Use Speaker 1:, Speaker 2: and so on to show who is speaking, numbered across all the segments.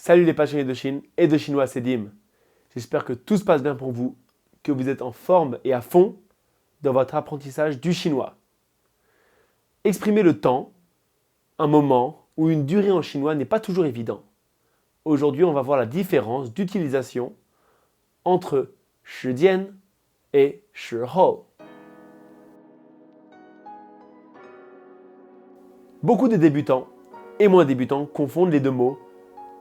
Speaker 1: Salut les passionnés de Chine et de chinois, c'est Dim. J'espère que tout se passe bien pour vous, que vous êtes en forme et à fond dans votre apprentissage du chinois. Exprimer le temps, un moment ou une durée en chinois n'est pas toujours évident. Aujourd'hui, on va voir la différence d'utilisation entre 时间 et 时候. Beaucoup de débutants et moins débutants confondent les deux mots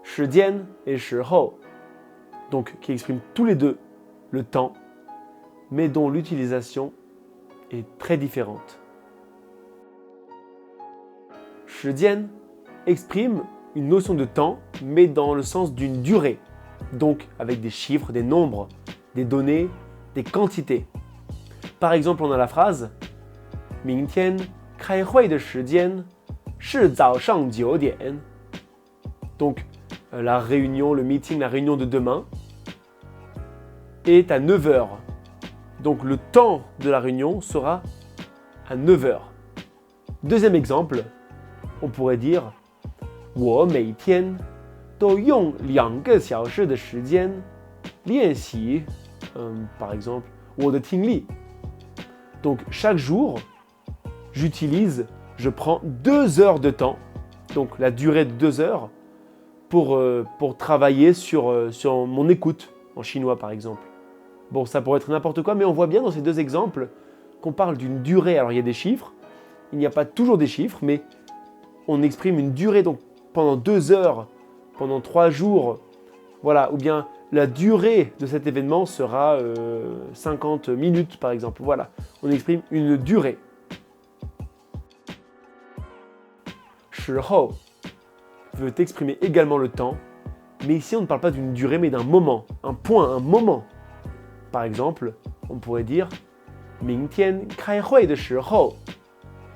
Speaker 1: 时间 et 时候, donc qui expriment tous les deux le temps, mais dont l'utilisation est très différente. 时间 exprime une notion de temps, mais dans le sens d'une durée, donc avec des chiffres, des nombres, des données, des quantités. Par exemple, on a la phrase 明天开会的时间是早上9点. Donc, la réunion, le meeting, la réunion de demain est à 9 heures. Donc, le temps de la réunion sera à 9 heures. Deuxième exemple, on pourrait dire 我每天都用2个小时的时间练习 par exemple, 我的听力. Donc, chaque jour, je prends 2 heures de temps, donc la durée de 2 heures, pour travailler sur mon écoute, en chinois par exemple. Bon, ça pourrait être n'importe quoi, mais on voit bien dans ces deux exemples qu'on parle d'une durée. Alors, il y a des chiffres, il n'y a pas toujours des chiffres, mais on exprime une durée, donc pendant 2 heures, pendant 3 jours, voilà, ou bien la durée de cet événement sera 50 minutes par exemple. Voilà, on exprime une durée. 时候 veut exprimer également le temps, mais ici on ne parle pas d'une durée mais d'un moment, un point, un moment. Par exemple, on pourrait dire 明天开会的时候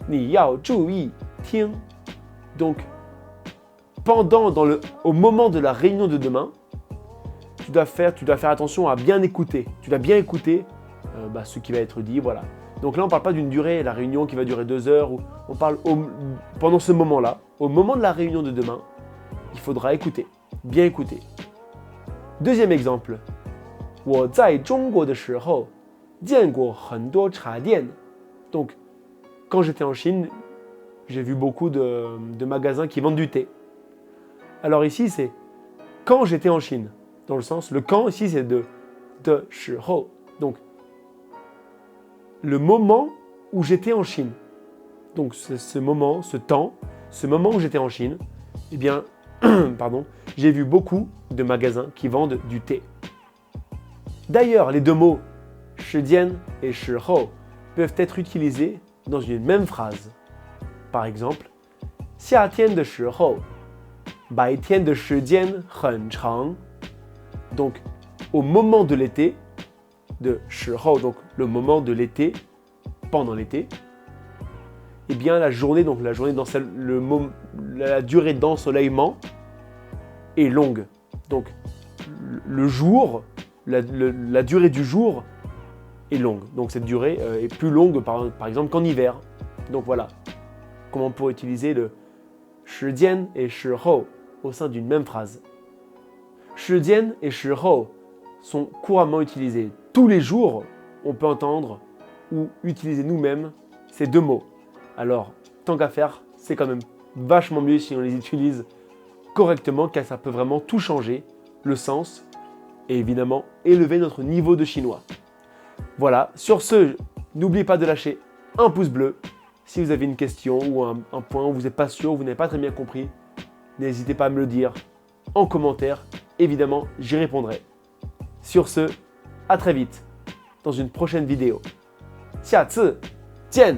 Speaker 1: 你要注意听. Donc, au moment de la réunion de demain, tu dois faire attention à bien écouter. Tu dois bien écouter ce qui va être dit, voilà. Donc là, on ne parle pas d'une durée, la réunion qui va durer 2 heures. On parle pendant ce moment-là, au moment de la réunion de demain, il faudra écouter, bien écouter. Deuxième exemple, 我在中国的时候见过很多茶店. Donc, quand j'étais en Chine, j'ai vu beaucoup de magasins qui vendent du thé. Alors ici, c'est quand j'étais en Chine. Dans le sens, le quand ici, c'est de 时候. Donc, le moment où j'étais en Chine. Donc, ce moment, ce temps, ce moment où j'étais en Chine, eh bien, j'ai vu beaucoup de magasins qui vendent du thé. D'ailleurs, les deux mots 时间 et 时候 peuvent être utilisés dans une même phrase. Par exemple, 夏天的时候白天的时间很长. Donc, au moment de l'été, de 时候, donc le moment de l'été, pendant l'été, eh bien la journée la durée d'ensoleillement est longue. Donc, le jour, la durée du jour est longue. Donc, cette durée est plus longue, par exemple, qu'en hiver. Donc, voilà comment on pourrait utiliser le 时间 et 时候 au sein d'une même phrase. 时间 et 时候 sont couramment utilisés. Tous les jours, on peut entendre ou utiliser nous-mêmes ces deux mots. Alors, tant qu'à faire, c'est quand même vachement mieux si on les utilise correctement, car ça peut vraiment tout changer, le sens, et évidemment élever notre niveau de chinois. Voilà, sur ce, n'oubliez pas de lâcher un pouce bleu. Si vous avez une question ou un point où vous n'êtes pas sûr, vous n'avez pas très bien compris, n'hésitez pas à me le dire en commentaire. Évidemment, j'y répondrai. Sur ce, à très vite dans une prochaine vidéo. 下次见!